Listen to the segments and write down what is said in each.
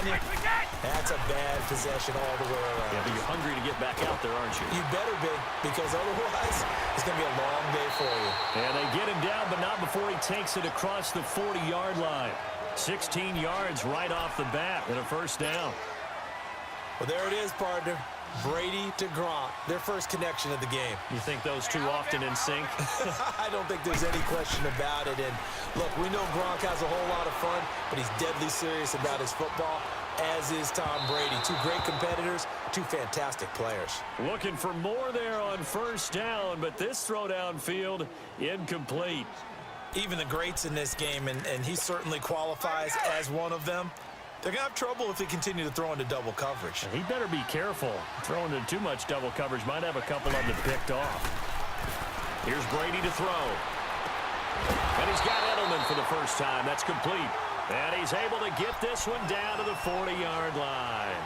on you, that's a bad possession all the way around. Yeah, but you're hungry to get back out there, aren't you? You better be, because otherwise it's going to be a long day for you. And they get him down, but not before he takes it across the 40-yard line. 16 yards right off the bat and a first down. Well, there it is, partner. Brady to Gronk, their first connection of the game. You think those two often in sync? I don't think there's any question about it. And look, we know Gronk has a whole lot of fun, but he's deadly serious about his football, as is Tom Brady. Two great competitors, two fantastic players. Looking for more there on first down, but this throw downfield incomplete. Even the greats in this game, and he certainly qualifies as one of them, they're going to have trouble if they continue to throw into double coverage. He better be careful. Throwing into too much double coverage might have a couple of them picked off. Here's Brady to throw. And he's got Edelman for the first time. That's complete. And he's able to get this one down to the 40-yard line.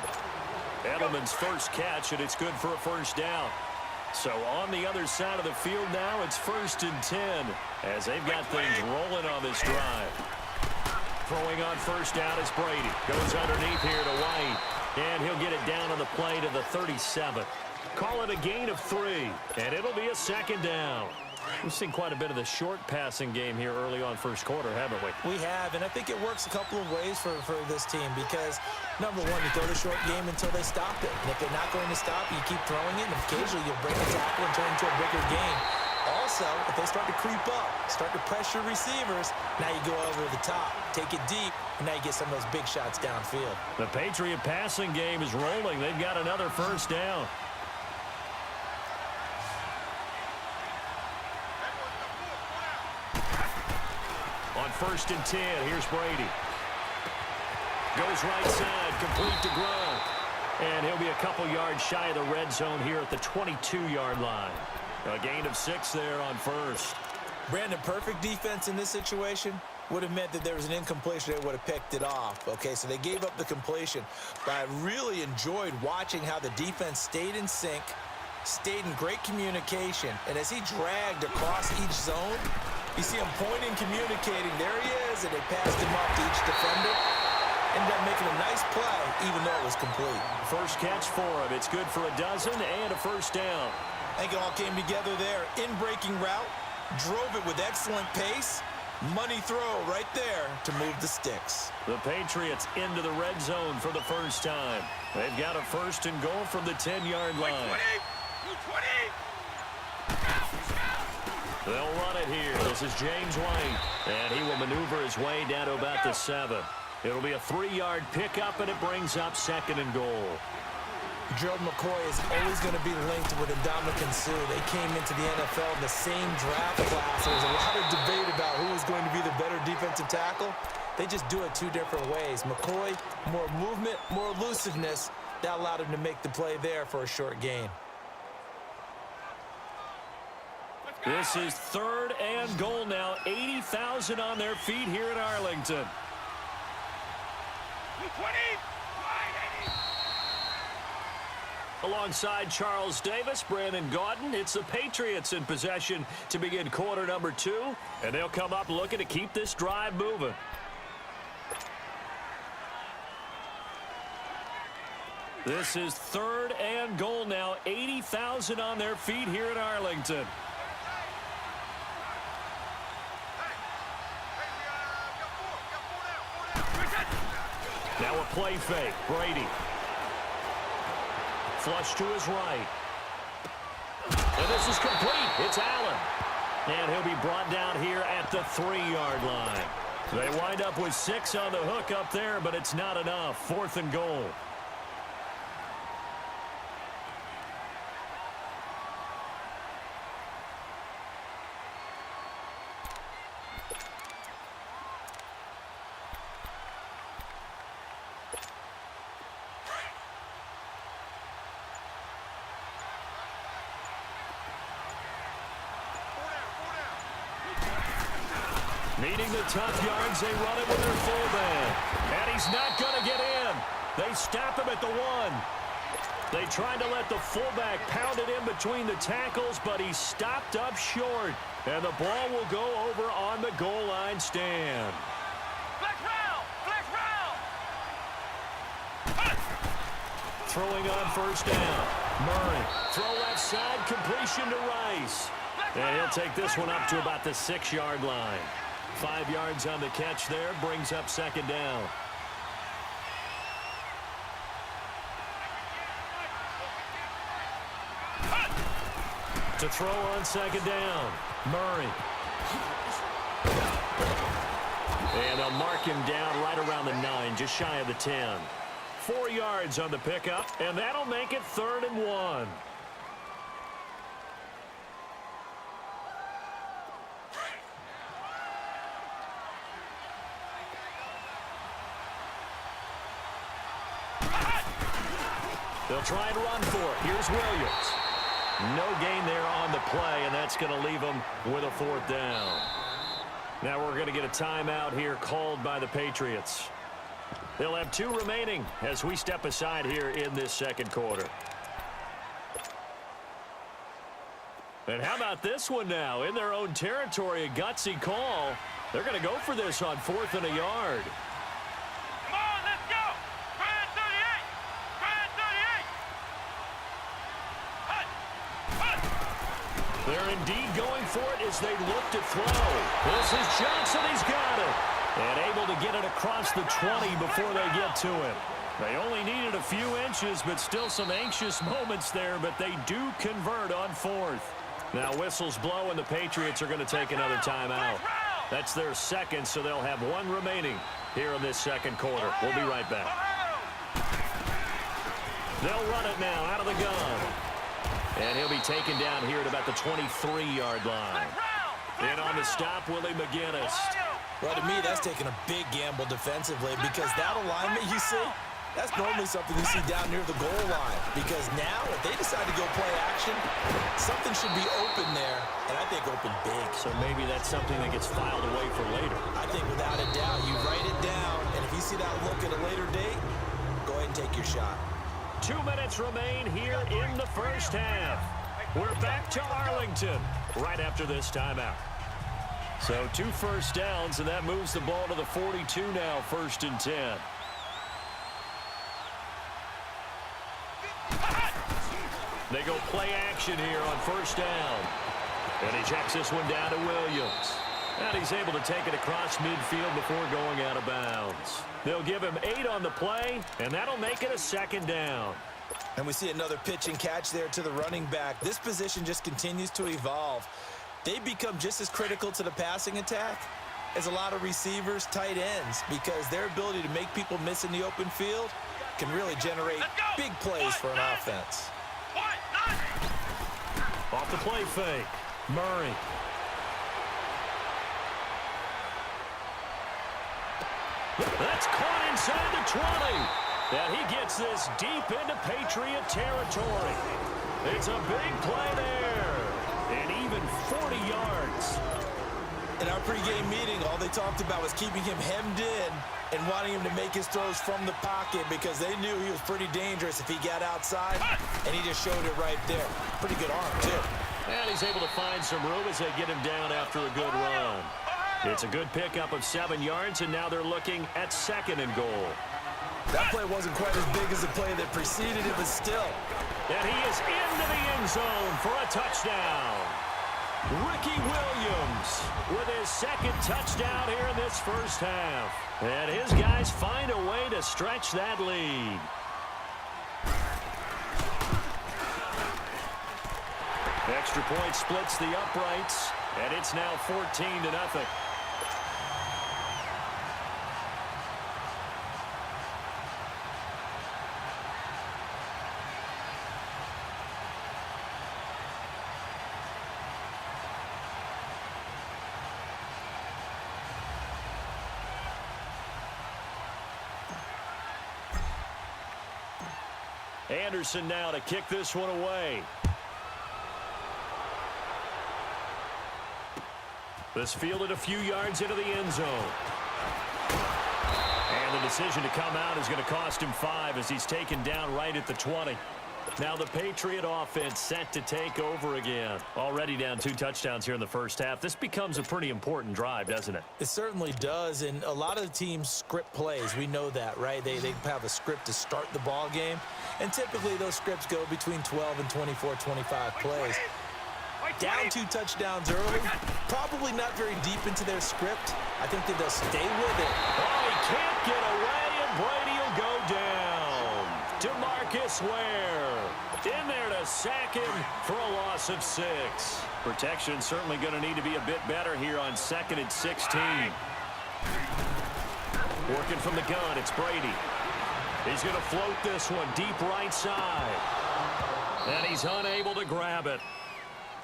Edelman's first catch, and it's good for a first down. So on the other side of the field now, it's 1st and 10 as they've got things rolling on this drive. Throwing on first down is Brady. Goes underneath here to White. And he'll get it down on the play to the 37. Call it a gain of 3. And it'll be a second down. We've seen quite a bit of the short passing game here early on first quarter, haven't we? We have, and I think it works a couple of ways for this team because, number one, you throw the short game until they stop it. And if they're not going to stop, you keep throwing it, and occasionally you'll break a tackle and turn into a bigger game. Also, if they start to creep up, start to pressure receivers, now you go over the top, take it deep, and now you get some of those big shots downfield. The Patriot passing game is rolling. They've got another first down. On 1st and 10, here's Brady. Goes right side, complete to Gronk. And he'll be a couple yards shy of the red zone here at the 22-yard line. A gain of 6 there on first. Brandon, perfect defense in this situation would have meant that there was an incompletion. They would have picked it off. Okay, so they gave up the completion. But I really enjoyed watching how the defense stayed in sync, stayed in great communication. And as he dragged across each zone, you see him pointing, communicating. There he is, and they passed him off to each defender. Ended up making a nice play, even though it was complete. First catch for him. It's good for a dozen and a first down. I think it all came together there. In-breaking route, drove it with excellent pace. Money throw right there to move the sticks. The Patriots into the red zone for the first time. They've got a 1st and goal from the 10-yard line. They'll run it here. This is James White. And he will maneuver his way down to about the 7. It'll be a 3-yard pickup, and it brings up 2nd and goal. Gerald McCoy is always going to be linked with Ndamukong Suh. They came into the NFL in the same draft class. There was a lot of debate about who was going to be the better defensive tackle. They just do it 2 different ways. McCoy, more movement, more elusiveness. That allowed him to make the play there for a short gain. This is 3rd and goal now. 80,000 on their feet here in Arlington. Alongside Charles Davis, Brandon Gaudin, it's the Patriots in possession to begin quarter number 2, and they'll come up looking to keep this drive moving. This is 3rd and goal now. 80,000 on their feet here in Arlington. Now a play fake. Brady. Flush to his right. And this is complete. It's Allen. And he'll be brought down here at the 3-yard line. They wind up with 6 on the hook up there, but it's not enough. 4th and goal. Needing the tough yards, they run it with their fullback. And he's not going to get in. They stop him at the 1. They tried to let the fullback pound it in between the tackles, but he stopped up short. And the ball will go over on the goal line stand. Flex round! Flex round! Throwing on first down. Murray. Throw left side. Completion to Rice. And he'll take this one up to about the 6-yard line. 5 yards on the catch there. Brings up second down. To throw on second down. Murray. And they'll mark him down right around the 9, just shy of the 10. 4 yards on the pickup, and that'll make it 3rd and 1. They'll try and run for it. Here's Williams. No gain there on the play, and that's going to leave them with a 4th down. Now we're going to get a timeout here called by the Patriots. They'll have 2 remaining as we step aside here in this second quarter. And how about this one now? In their own territory, a gutsy call. They're going to go for this on 4th and a yard. Come on, let's go! Try it 38! Try it 38! They're indeed going for it as they look to throw. This is Johnson. He's got it. And able to get it across the 20 before they get to him. They only needed a few inches, but still some anxious moments there, but they do convert on 4th. Now whistles blow, and the Patriots are going to take another timeout. That's their second, so they'll have 1 remaining here in this second quarter. We'll be right back. They'll run it now out of the gun. And he'll be taken down here at about the 23-yard line. And on the stop, Willie McGinnis. Well, to me, that's taking a big gamble defensively because that alignment you see, that's normally something you see down near the goal line. Because now, if they decide to go play action, something should be open there, and I think open big. So maybe that's something that gets filed away for later. I think without a doubt, you write it down, and if you see that look at a later date, go ahead and take your shot. 2 minutes remain here in the first half. We're back to Arlington right after this timeout. So 2 first downs, and that moves the ball to the 42 now, 1st and 10. They go play action here on first down. And he checks this one down to Williams. And he's able to take it across midfield before going out of bounds. They'll give him 8 on the play, and that'll make it a 2nd down. And we see another pitch and catch there to the running back. This position just continues to evolve. They become just as critical to the passing attack as a lot of receivers, tight ends, because their ability to make people miss in the open field can really generate big plays for an offense. Off the play fake, Murray. That's caught inside the 20. And he gets this deep into Patriot territory. It's a big play there. And even 40 yards. In our pregame meeting, all they talked about was keeping him hemmed in and wanting him to make his throws from the pocket because they knew he was pretty dangerous if he got outside, and he just showed it right there. Pretty good arm, too. And he's able to find some room as they get him down after a good run. It's a good pickup of 7 yards, and now they're looking at 2nd and goal. That play wasn't quite as big as the play that preceded it, but still. And he is into the end zone for a touchdown. Ricky Williams with his 2nd touchdown here in this first half. And his guys find a way to stretch that lead. Extra point splits the uprights, and it's now 14-0. Anderson now to kick this one away. This fielded a few yards into the end zone. And the decision to come out is going to cost him 5 as he's taken down right at the 20. Now the Patriot offense set to take over again. Already down 2 touchdowns here in the first half. This becomes a pretty important drive, doesn't it? It certainly does, and a lot of the teams script plays. We know that, right? They have a script to start the ball game, and typically those scripts go between 12 and 24, 25 plays. Down 2 touchdowns early, probably not very deep into their script. I think that they'll stay with it. Oh, he can't get away, and Brady will go down. DeMarcus Ware in there to sack him for a loss of 6. Protection certainly going to need to be a bit better here on 2nd and 16. Working from the gun, it's Brady. He's going to float this one deep right side. And he's unable to grab it.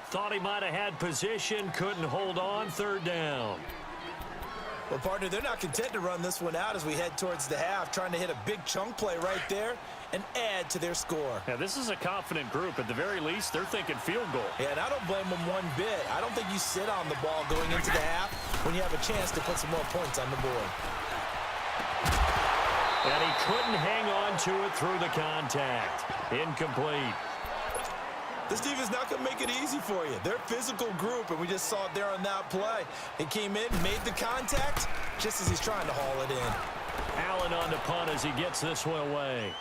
Thought he might have had position, couldn't hold on, 3rd down. Well, partner, they're not content to run this one out as we head towards the half, trying to hit a big chunk play right there and add to their score. Yeah, this is a confident group. At the very least, they're thinking field goal. Yeah, and I don't blame them one bit. I don't think you sit on the ball going into the half when you have a chance to put some more points on the board. And he couldn't hang on to it through the contact. Incomplete. This defense is not going to make it easy for you. They're a physical group, and we just saw it there on that play. He came in, made the contact, just as he's trying to haul it in. Allen on the punt as he gets this one away.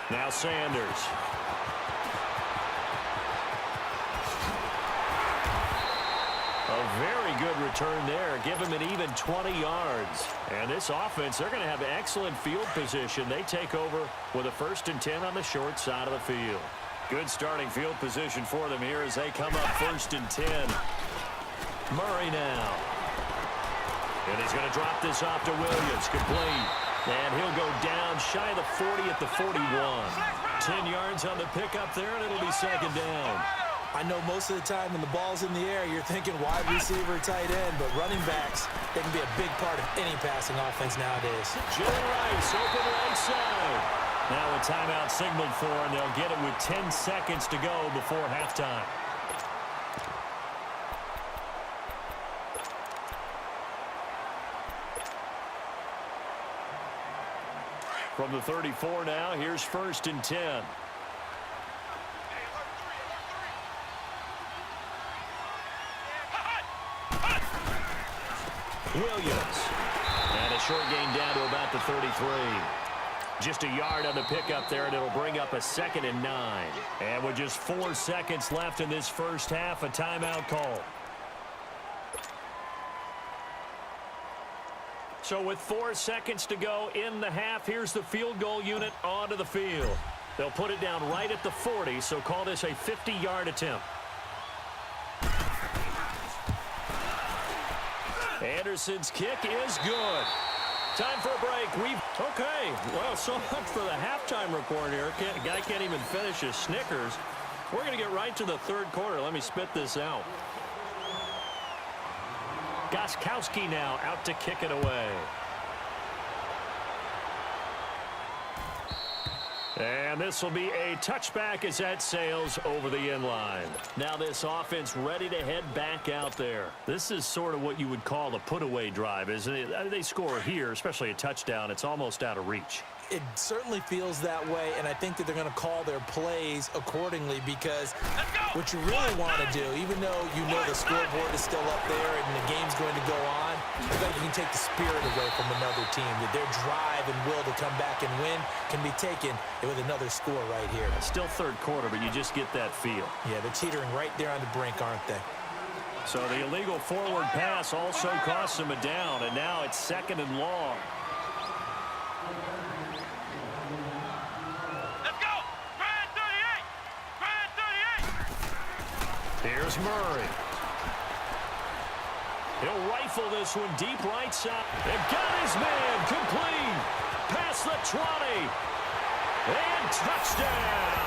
Now Sanders. A very good return there. Give him an even 20 yards. And this offense, they're going to have excellent field position. They take over with a 1st and 10 on the short side of the field. Good starting field position for them here as they come up 1st and 10. Murray now. And he's going to drop this off to Williams. Complete. And he'll go down shy of the 40 at the 41. 10 yards on the pickup there, and it'll be 2nd down. I know most of the time when the ball's in the air, you're thinking wide receiver, tight end, but running backs, they can be a big part of any passing offense nowadays. Joe Rice, open right side. Now a timeout signaled for, and they'll get it with 10 seconds to go before halftime. From the 34 now, here's 1st and 10. Williams. And a short gain down to about the 33. Just a yard on the pickup there, and it'll bring up a 2nd and 9. And with just 4 seconds left in this first half, a timeout call. So with 4 seconds to go in the half, here's the field goal unit onto the field. They'll put it down right at the 40, so call this a 50-yard attempt. Anderson's kick is good. Time for a break. Okay, well, so much for the halftime report here. Guy can't even finish his Snickers. We're going to get right to the 3rd quarter. Let me spit this out. Gostkowski now out to kick it away. And this will be a touchback as that sails over the end line. Now this offense ready to head back out there. This is sort of what you would call a put-away drive, isn't it? They score here, especially a touchdown. It's almost out of reach. It certainly feels that way, and I think that they're going to call their plays accordingly because what you really want to do, even though you know the scoreboard is still up there and the game's going to go on, I think you can take the spirit away from another team. That their drive and will to come back and win can be taken with another score right here. Still 3rd quarter, but you just get that feel. Yeah, they're teetering right there on the brink, aren't they? So the illegal forward pass also costs them a down, and now it's 2nd and long. Here's Murray. He'll rifle this one deep right side. They've got his man complete. Past the 20. And touchdown.